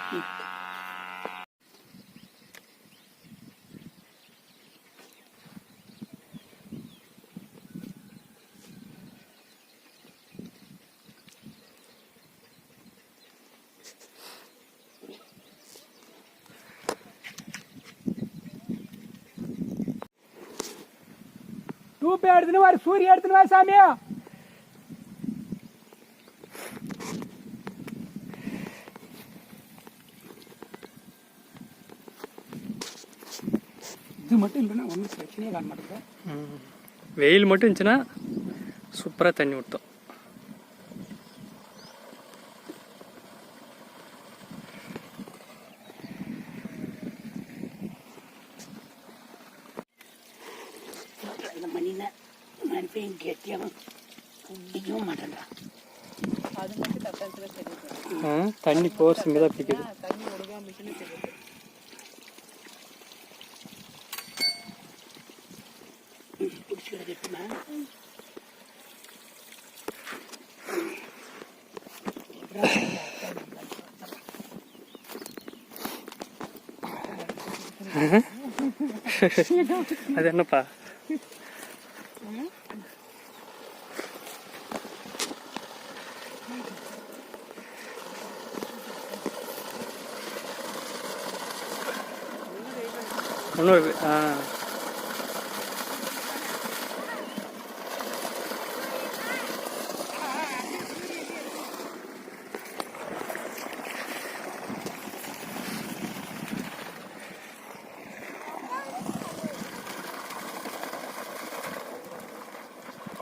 Dupe எடுத்துன்னு வர சூரிய எடுத்துன்னு வர சாமியா. இது மட்டும் இல்லைன்னா ஒன்றும் பிரச்சனையே காண மாட்டேங்குது. வெயில் மட்டும் இருந்துச்சுன்னா சூப்பராக தண்ணி ஊற்றும். தண்ணி போர்ஸ் இங்கே தான் பிடிக்குது. அது என்னப்பா? இன்னொரு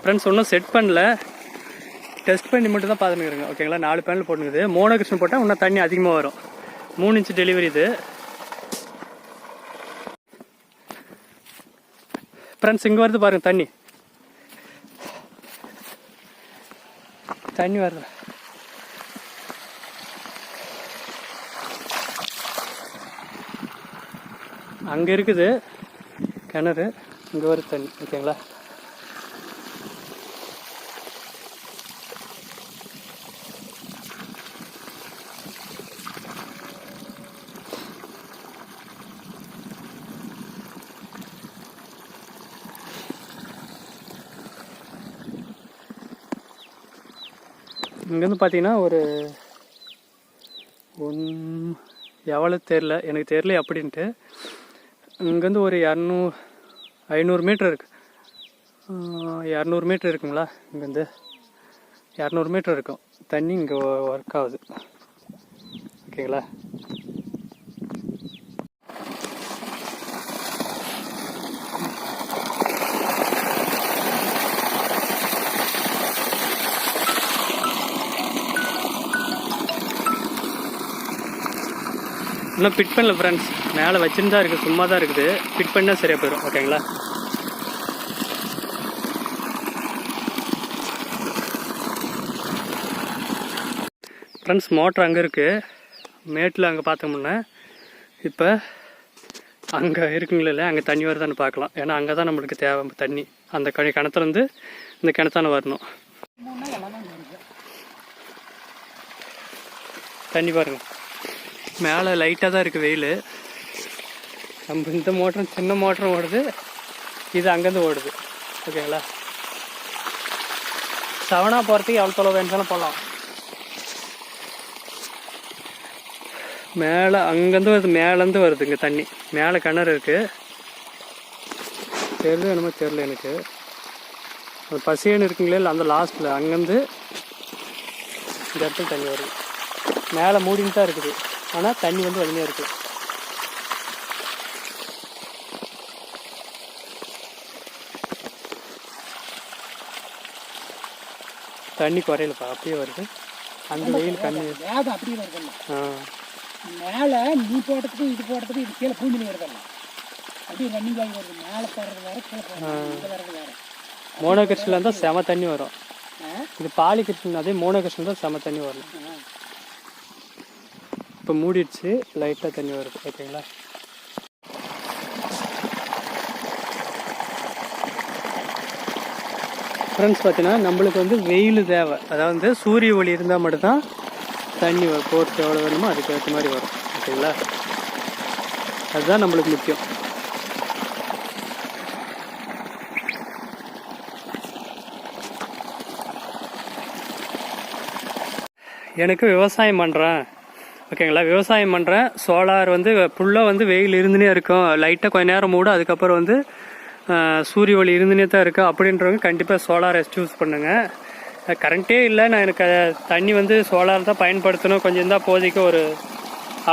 ஃப்ரெண்ட்ஸ் ஒன்றும் செட் பண்ணல, டெஸ்ட் பண்ணி மட்டும் தான் பார்த்துருக்குறேங்க. ஓகேங்களா, 4 பேனல் போட்டுக்குது. மோனோகிருஷ்ணன் போட்டால் இன்னும் தண்ணி அதிகமாக வரும். 3 இன்ச்சு டெலிவரி இது. ஃப்ரெண்ட்ஸ் இங்கே வருது பாருங்க, தண்ணி வருது. அங்கே இருக்குது கிணறு, இங்கே வருது தண்ணி. ஓகேங்களா, இங்கேருந்து பார்த்தீங்கன்னா ஒரு எவ்வளோ தெரில, எனக்கு தெரில அப்படின்ட்டு. இங்கேருந்து ஒரு 500 மீட்டர் இருக்குது. 200 மீட்டர் இருக்குங்களா, இங்கேருந்து 200 மீட்டர் இருக்கும். தண்ணி இங்கே ஒர்க் ஆகுது. ஓகேங்களா, இன்னும் ஃபிட் பண்ணல ஃப்ரெண்ட்ஸ். மேலே வச்சுன்னு தான் இருக்குது, சும்மா தான் இருக்குது. ஃபிட் பண்ணால் சரியாக போயிடும். ஓகேங்களா, ஃப்ரெண்ட்ஸ் மோட்ரு அங்கே இருக்குது, மேட்டில் அங்கே பார்த்தோம்னா. இப்போ அங்கே இருக்குங்களே, அங்கே தண்ணி வருதான்னு பார்க்கலாம். ஏன்னா அங்கே தான் நம்மளுக்கு தேவை தண்ணி. அந்த கிணத்துலேருந்து இந்த கிணத்தான வரணும். தண்ணி பாருங்கள், மேலே லைட்டாக தான் இருக்குது வெயில். நம்ம இந்த மோட்டரும் சின்ன மோட்டரும் ஓடுது, இது அங்கேருந்து ஓடுது. ஓகேங்களா, சவனா போகிறதுக்கு எவ்வளோ தொலைவு வேணும்னாலும் போகலாம். மேலே அங்கேருந்து வருது, மேலேருந்து வருது இங்கே தண்ணி. மேலே கிணறு இருக்குது, தெரியுது என்னமோ தெரில எனக்கு. அது பசியன்னு இருக்குங்களே, இல்லை அந்த லாஸ்ட்டில் அங்கேருந்து இந்த இடத்துல தண்ணி வருது. மேலே மூடின்னு தான் இருக்குது, ஆனால் தண்ணி வந்து வலிமையாக இருக்குது. தண்ணி குறையிலப்பா, அப்படியே வருது. அந்த வெயில் கண்ணு வேகம் அப்படியே வருதுல்ல. மேலே நீ போட்டதுக்கு இது போட்டதுக்கு இது கீழே பூஞ்சி வருதல்ல, அப்படியே ரன்னிங் ஆகி வருது. மேலே போடுறது வேறு, கீழே போடுறது வர்றது வேறு. மோனோகிருஷ்ணில் இருந்தால் செம தண்ணி வரும். இது பாலிகிருஷ்ணன், அதே மோனோகிருஷ்ணன் தான் செம தண்ணி வரும். இப்போ மூடிடுச்சு, லைட்டாக தண்ணி வருது. ஓகேங்களா, ஃப்ரெண்ட்ஸ் பார்த்தீங்கன்னா நம்மளுக்கு வந்து வெயில் தேவை. அதாவது சூரிய ஒளி இருந்தால் மட்டும்தான் தண்ணி போட்டு எவ்வளோ வேணுமோ அதுக்கு ஏற்ற மாதிரி வரும். ஓகேங்களா, அதுதான் நம்மளுக்கு முக்கியம். எனக்கு விவசாயம் பண்ணுறேன், ஓகேங்களா, விவசாயம் பண்ணுறேன். சோலார் வந்து ஃபுல்லாக வந்து வெயில் இருந்துனே இருக்கும், லைட்டாக கொஞ்சம் நேரம் மூடும், அதுக்கப்புறம் வந்து சூரிய ஒளி இருந்துனே தான் இருக்கும் அப்படின்றவங்க கண்டிப்பாக சோலாரை சூஸ் பண்ணுங்கள். கரண்ட்டே இல்லை, நான் எனக்கு தண்ணி வந்து சோலார் தான் பயன்படுத்தணும், கொஞ்சம் இருந்தால் போதைக்கு ஒரு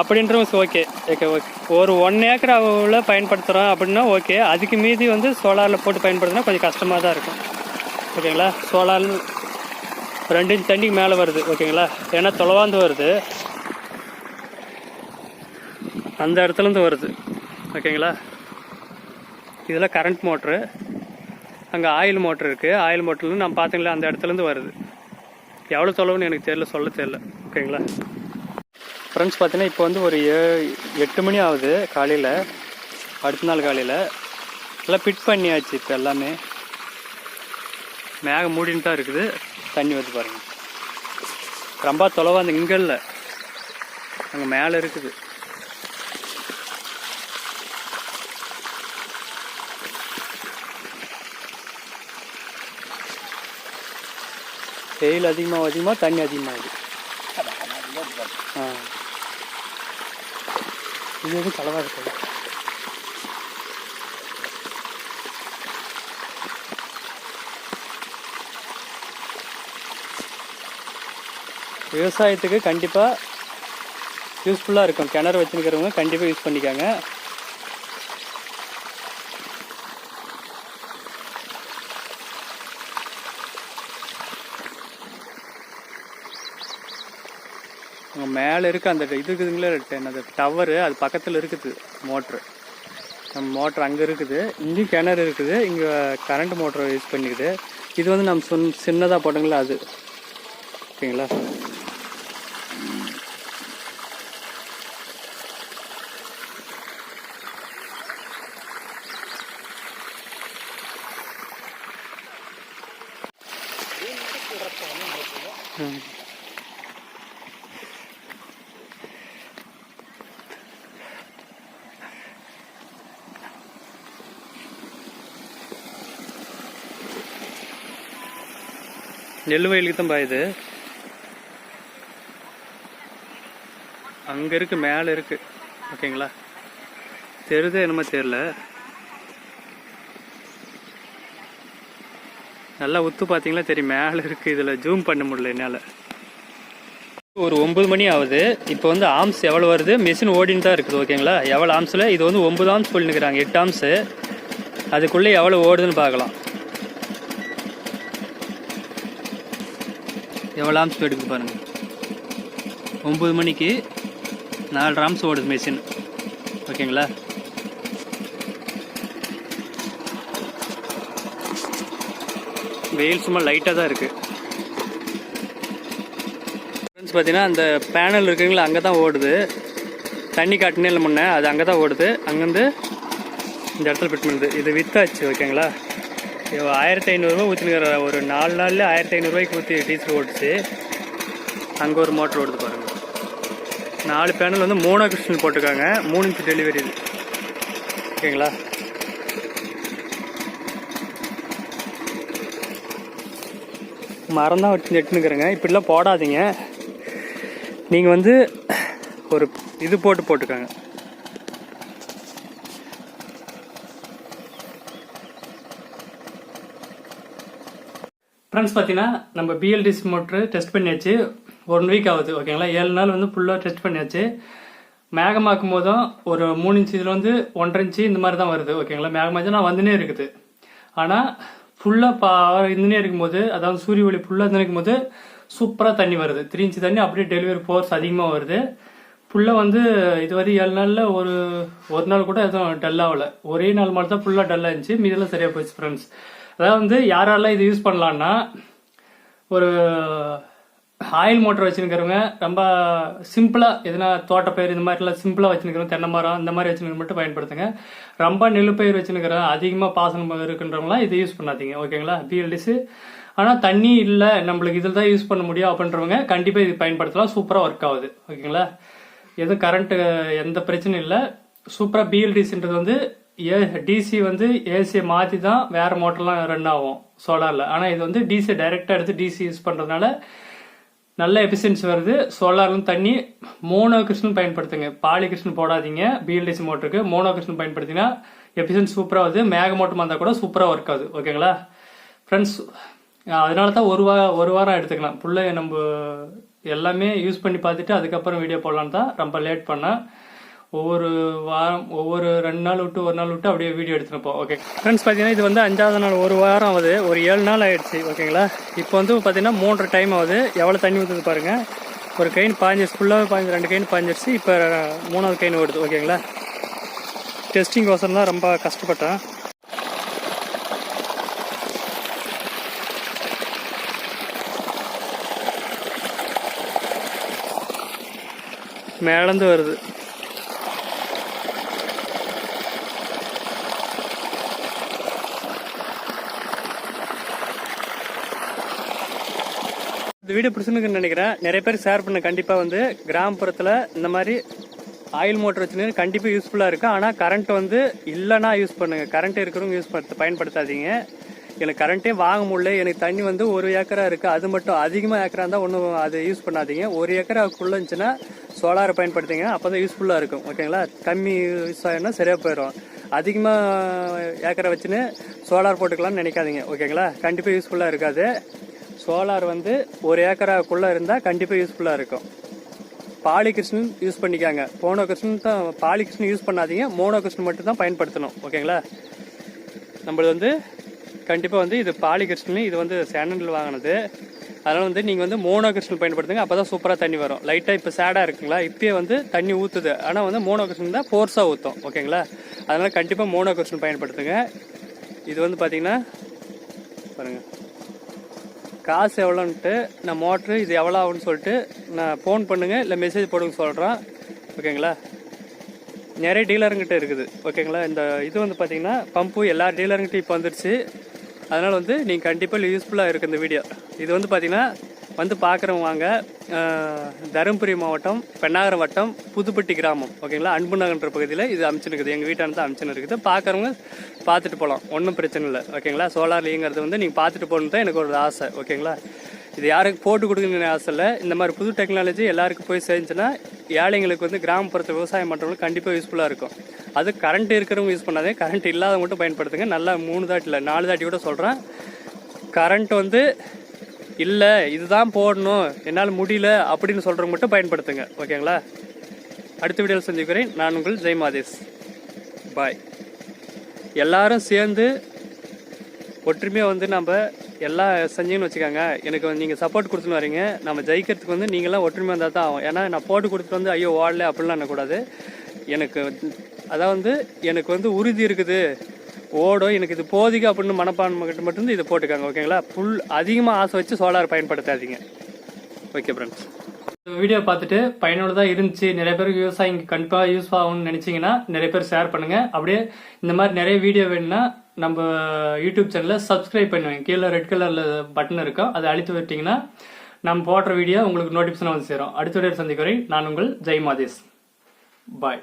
அப்படின்றவங்க ஓகே. ஓகே ஓகே, ஒரு 1 ஏக்கர் அவ்வளோ பயன்படுத்துகிறோம் அப்படின்னா ஓகே. அதுக்கு மீதி வந்து சோலாரில் போட்டு பயன்படுத்தினா கொஞ்சம் கஷ்டமாக தான் இருக்கும். ஓகேங்களா, சோலார் 2 இன்ச் தண்ணிக்கு மேலே வருது. ஓகேங்களா, ஏன்னா தொலைவாந்து வருது, அந்த இடத்துலேருந்து வருது. ஓகேங்களா, இதில் கரண்ட் மோட்ரு, அங்கே ஆயில் மோட்ரு இருக்குது. ஆயில் மோட்டர்லேருந்து நம்ம பார்த்தீங்களா அந்த இடத்துலேருந்து வருது. எவ்வளோ தொலைவுன்னு எனக்கு தெரியல, சொல்ல தெரியல. ஓகேங்களா ஃப்ரெண்ட்ஸ், பார்த்தீங்கன்னா இப்போ வந்து ஒரு 8 மணி ஆகுது காலையில், அடுத்த நாள் காலையில். எல்லாம் ஃபிட் பண்ணியாச்சு. இப்போ எல்லாமே மேகம் மூடின்னு தான் இருக்குது, தண்ணி வந்து பாருங்கள். ரொம்ப தொலைவா அந்த இங்கே இல்லை, அங்கே மேலே இருக்குது. வெயில் அதிகமாக தண்ணி அதிகமாகுது. இது எதுவும் கலவாக இருக்காது. விவசாயத்துக்கு கண்டிப்பாக யூஸ்ஃபுல்லாக இருக்கும். கிணறு வச்சுருக்கிறவங்க கண்டிப்பாக யூஸ் பண்ணிக்காங்க. அங்கே மேலே இருக்குது அந்த இது இருக்குதுங்களே, என்னது டவரு, அது பக்கத்தில் இருக்குது மோட்ரு. நம்ம மோட்ரு அங்கே இருக்குது, இங்கேயும் கிணறு இருக்குது, இங்கே கரண்ட் மோட்ரு யூஸ் பண்ணிக்குது. இது வந்து நம்ம சின்னதாக போட்டோங்களா அது. ஓகேங்களா, நெல் வயலுக்கு தான் பாயுது. அங்கே இருக்குது, மேலே இருக்குது. ஓகேங்களா, தெரியுது என்னமோ தெரியல. நல்லா உத்து பார்த்தீங்களா தெரியும், மேலே இருக்குது. இதில் ஜூம் பண்ண முடியல என்னால். ஒரு 9 மணி ஆகுது. இப்போ வந்து ஆம்ஸ் எவ்வளோ வருது, மிஷின் ஓடின்னு தான் இருக்குது. ஓகேங்களா, எவ்வளோ ஆம்ஸில் இது வந்து 9 ஆம்ஸ் சொல்லினுக்கிறாங்க, 8 ஆம்ஸு. அதுக்குள்ளே எவ்வளோ ஓடுதுன்னு பார்க்கலாம். எவ்வளோ ஆம்ஸ் எடுக்குது பாருங்கள். 9 மணிக்கு 4 ஆம்ஸ் ஓடுது மிஷின். ஓகேங்களா, வெயில் சும்மா லைட்டாக தான் இருக்குது. ஃப்ரெண்ட்ஸ், பார்த்தீங்கன்னா அந்த பேனல் இருக்குங்களா, அங்கே தான் ஓடுது. தண்ணி காட்டினே இல்லை முன்னே, அது அங்கே தான் ஓடுது. அங்கேருந்து இந்த இடத்துல ஃபிட் பண்ணுது. இது வித்தாச்சு. ஓகேங்களா, 1500 ரூபா ஊற்றினுக்கிற, ஒரு 4 நாளில் 1500 ரூபாய்க்கு ஊற்றி டீசல் ஓடிச்சு. அங்கே ஒரு மோட்டர் ஓடுது பாருங்கள். 4 பேனல் வந்து மோனோ கிறிஸ்டல் போட்டிருக்காங்க, 3 இன்ச் டெலிவரி இது. ஓகேங்களா, மரம் தான் வச்சு நெட்டுனுக்குறேங்க. இப்படிலாம் போடாதீங்க, நீங்கள் வந்து ஒரு இது போட்டுக்காங்க. ஃப்ரெண்ட்ஸ், பார்த்தீங்கன்னா நம்ம BLDC மோட்ரு டெஸ்ட் பண்ணியாச்சு. 1 வீக் ஆகுது. ஓகேங்களா, 7 நாள் வந்து ஃபுல்லாக டெஸ்ட் பண்ணியாச்சு. மேகமாக்கும் போதும் ஒரு 3 இன்ச், இதில் வந்து 1.5 இன்ச்சு இந்த மாதிரி தான் வருது. ஓகேங்களா, மேகமாச்சும் நான் வந்துனே இருக்குது. ஆனால் ஃபுல்லாக இருந்துனே இருக்கும்போது, அதாவது சூரிய ஒளி ஃபுல்லாக இருந்து இருக்கும்போது சூப்பராக தண்ணி வருது. 3 இன்ச்சு தண்ணி அப்படியே டெலிவரி ஃபோர்ஸ் அதிகமாக வருது. ஃபுல்லாக வந்து இதுவரை 7 நாளில் ஒரு நாள் கூட எதுவும் டல் ஆகலை. ஒரே நாள் மட்டும் தான் ஃபுல்லாக டல்லாக இருந்துச்சு, மீதெல்லாம் சரியாக போயிடுச்சு. ஃப்ரெண்ட்ஸ், அதாவது வந்து யாரெல்லாம் இது யூஸ் பண்ணலான்னா, ஒரு ஆயில் மோட்டர் வச்சுருக்கிறவங்க, ரொம்ப சிம்பிளாக எதுனா தோட்டப்பயிர் இந்த மாதிரிலாம் சிம்பிளாக வச்சுருக்கிறோம், தென்னை மரம் இந்த மாதிரி வச்சுருக்க மட்டும் பயன்படுத்துங்க. ரொம்ப நெல்லுப்பயிர் வச்சுருக்கிறேன், அதிகமாக பாசனம் இருக்குன்றவங்களாம் இது யூஸ் பண்ணாதீங்க. ஓகேங்களா, BLDC ஆனால் தண்ணி இல்லை நம்மளுக்கு இதில் தான் யூஸ் பண்ண முடியும் அப்படின்றவங்க கண்டிப்பாக இது பயன்படுத்தலாம். சூப்பராக ஒர்க் ஆகுது. ஓகேங்களா, எதுவும் கரண்ட்டு எந்த பிரச்சனையும் இல்லை. சூப்பராக பிஎல்டிசின்றது வந்து டிசி வந்து ஏசியை மாற்றி தான் வேறு மோட்டர்லாம் ரன் ஆகும் சோலாரில். ஆனால் இது வந்து டிசியை டைரெக்டாக எடுத்து டிசி யூஸ் பண்ணுறதுனால நல்ல எஃபிஷியன்சி வருது. சோலார்லேருந்து தண்ணி மோனோ கிருஷ்ணன் பயன்படுத்துங்க, பாலி கிருஷ்ணன் போடாதீங்க. பிஎல்டிசி மோட்டருக்கு மோனோ கிருஷ்ணன் பயன்படுத்தினா எஃபிஷியன்சி சூப்பராக வருது. மேக மோட்டர் வந்தால் கூட சூப்பராக ஒர்க் ஆகுது. ஓகேங்களா ஃப்ரெண்ட்ஸ், அதனால தான் ஒரு வாரம் எடுத்துக்கலாம். ஃபுல்லாக நம்ம எல்லாமே யூஸ் பண்ணி பார்த்துட்டு அதுக்கப்புறம் வீடியோ போடலான்னு தான் ரொம்ப லேட் பண்ணேன். ஒவ்வொரு வாரம் ஒவ்வொரு 2 நாள் விட்டு ஒரு நாள் விட்டு அப்படியே வீடியோ எடுத்துருப்போம். ஓகே ஃப்ரெண்ட்ஸ், பார்த்தீங்கன்னா இது வந்து 5வது நாள், ஒரு வாரம் ஆகுது, ஒரு 7 நாள் ஆயிடுச்சு. ஓகேங்களா, இப்போ வந்து பார்த்தீங்கன்னா 3 டைம் ஆகுது. எவ்வளோ தண்ணி ஊற்றுது பாருங்கள். ஒரு கைன் பாஞ்சிருச்சு, ஃபுல்லாகவே 2 கைன் பாஞ்சிருச்சு. இப்போ 3வது கைன் ஓடுது. ஓகேங்களா, டெஸ்டிங் கோசம் தான் ரொம்ப கஷ்டப்பட்டேன். மேலேருந்து வருது. இந்த வீடியோ பிடிச்சிருக்குன்னு நினைக்கிறேன். நிறைய பேர் ஷேர் பண்ண. கண்டிப்பாக வந்து கிராமப்புறத்தில் இந்த மாதிரி ஆயில் மோட்டர் வச்சுன்னு கண்டிப்பாக யூஸ்ஃபுல்லாக இருக்கும். ஆனால் கரண்ட் வந்து இல்லைன்னா யூஸ் பண்ணுங்கள். கரண்ட் இருக்கிறவங்க பயன்படுத்தாதீங்க. எனக்கு கரண்ட்டே வாங்க முடியல, எனக்கு தண்ணி வந்து 1 ஏக்கரா இருக்குது, அது மட்டும் அதிகமாக ஏக்கரா இருந்தால் ஒன்றும் அதை யூஸ் பண்ணாதீங்க. 1 ஏக்கராக்குள்ளே இருந்துச்சுன்னா சோலாரை பயன்படுத்திங்க, அப்போ தான் யூஸ்ஃபுல்லாக இருக்கும். ஓகேங்களா, கம்மி யூஸ் ஆகினா சரியாக போயிடும். அதிகமாக ஏக்கரை வச்சுன்னு சோலார் போட்டுக்கலாம்னு நினைக்காதீங்க. ஓகேங்களா, கண்டிப்பாக யூஸ்ஃபுல்லாக இருக்காது. சோலார் வந்து 1 ஏக்கராக்குள்ளே இருந்தால் கண்டிப்பாக யூஸ்ஃபுல்லாக இருக்கும். பாலி கிருஷ்ணன் யூஸ் பண்ணிக்காங்க. மோனோ கிருஷ்ணன் தான், பாலி கிருஷ்ணன் யூஸ் பண்ணாதீங்க. மோனோ கிருஷ்ணன் மட்டும் தான் பயன்படுத்தணும். ஓகேங்களா, நம்மளது வந்து கண்டிப்பாக வந்து இது பாலி கிருஷ்ணன், இது வந்து சேனலில் வாங்கினது. அதனால் வந்து நீங்கள் வந்து மோனோ கிருஷ்ணன் பயன்படுத்துங்க. அப்போ தான் சூப்பராக தண்ணி வரும். லைட்டாக இப்போ சேடாக இருக்குங்களா, இப்போயே வந்து தண்ணி ஊற்றுது. ஆனால் வந்து மோனோ கிருஷ்ணன் தான் ஃபோர்ஸாக ஊற்றும். ஓகேங்களா, அதனால் கண்டிப்பாக மோனோ கிருஷ்ணன் பயன்படுத்துங்க. இது வந்து பார்த்தீங்கன்னா பாருங்கள், காசு எவ்வளோன்ட்டு நான் மோட்ரு இது எவ்வளோ ஆகுன்னு சொல்லிட்டு நான் ஃபோன் பண்ணுங்கள், இல்லை மெசேஜ் போடுங்க சொல்கிறேன். ஓகேங்களா, நிறைய டீலருங்கிட்ட இருக்குது. ஓகேங்களா, இந்த இது வந்து பார்த்தீங்கன்னா பம்பு எல்லா டீலருங்கிட்ட இப்போ வந்துடுச்சு. அதனால் வந்து நீங்கள் கண்டிப்பாக யூஸ்ஃபுல்லாக இருக்குது இந்த வீடியோ. இது வந்து பார்த்தீங்கன்னா வந்து பார்க்குறவங்க வாங்க. தருமபுரி மாவட்டம், பெண்ணாகரம் வட்டம், புதுப்பட்டி கிராமம். ஓகேங்களா, அன்பு நகர்ன்ற பகுதியில் இது அமைச்சுன்னு எங்கள் வீட்டான தான் அமைச்சுன்னு இருக்குது. பார்க்குறவங்க பார்த்துட்டு போகலாம், ஒன்றும் பிரச்சனை இல்லை. ஓகேங்களா, சோலார் இயங்கிறது வந்து நீங்கள் பார்த்துட்டு போகணுன்னு தான் எனக்கு ஒரு ஆசை. ஓகேங்களா, இது யாருக்கு போட்டு கொடுக்கணும்னு ஆசை இல்லை. இந்த மாதிரி புது டெக்னாலஜி எல்லாருக்கும் போய் சேர்ந்துச்சுன்னா ஏழைங்களுக்கு வந்து கிராமப்புறத்து விவசாயம் பண்ணுறவங்களுக்கு கண்டிப்பாக யூஸ்ஃபுல்லாக இருக்கும். அது கரண்ட் இருக்கிறவங்க யூஸ் பண்ணாதே, கரண்ட் இல்லாத மட்டும் பயன்படுத்துங்க. நல்லா 3 தாட்டி இல்லை 4 தாட்டி கூட சொல்கிறேன். கரண்ட் வந்து இல்லை இதுதான் போடணும், என்னால் முடியல அப்படின்னு சொல்கிறவங்க மட்டும் பயன்படுத்துங்க. ஓகேங்களா, அடுத்த வீடியோவில் சந்திக்கிறேன். நான் உங்கள் ஜெய் மாதேஷ். பாய். எல்லாரும் சேர்ந்து ஒற்றுமையாக வந்து நம்ம எல்லாம் செஞ்சீங்கன்னு வச்சுக்காங்க. எனக்கு வந்து நீங்கள் சப்போர்ட் கொடுத்துன்னு வரீங்க. நம்ம ஜெயிக்கிறதுக்கு வந்து நீங்களாம் ஒற்றுமையாக இருந்தால் தான் ஆகும். ஏன்னா நான் போட்டு கொடுத்துட்டு வந்து ஐயோ ஓடல அப்படிலாம் என்னக்கூடாது. எனக்கு அதாவது எனக்கு வந்து உறுதி இருக்குது, ஓடும், எனக்கு இது போதிக்கு அப்படின்னு மனப்பான்மை கிட்ட மட்டும் இதை போட்டுக்காங்க. ஓகேங்களா, அதிகமாக ஆசை வச்சு சோலார் பயன்படுத்தாதீங்க. ஓகே ஃப்ரெண்ட்ஸ், வீடியோ பார்த்துட்டு பயனுள்ளதாக இருந்துச்சு, நிறைய பேருக்கு விவசாயம் கண்டிப்பாக யூஸ் ஆகும்னு நினச்சிங்கன்னா நிறைய பேர் ஷேர் பண்ணுங்கள். அப்படியே இந்த மாதிரி நிறைய வீடியோ வேணும்னா நம்ம யூடியூப் சேனலில் சப்ஸ்கிரைப் பண்ணுவேன். கீழே ரெட் கலரில் பட்டன் இருக்கும், அதை அழுத்தி விட்டிங்கன்னா நம்ம போடுற வீடியோ உங்களுக்கு நோட்டிஃபிகேஷன் வந்து சேரும். அடுத்த வீடியோ சந்திக்கிறேன். நான் உங்கள் ஜெய் மாதேஷ். பாய்.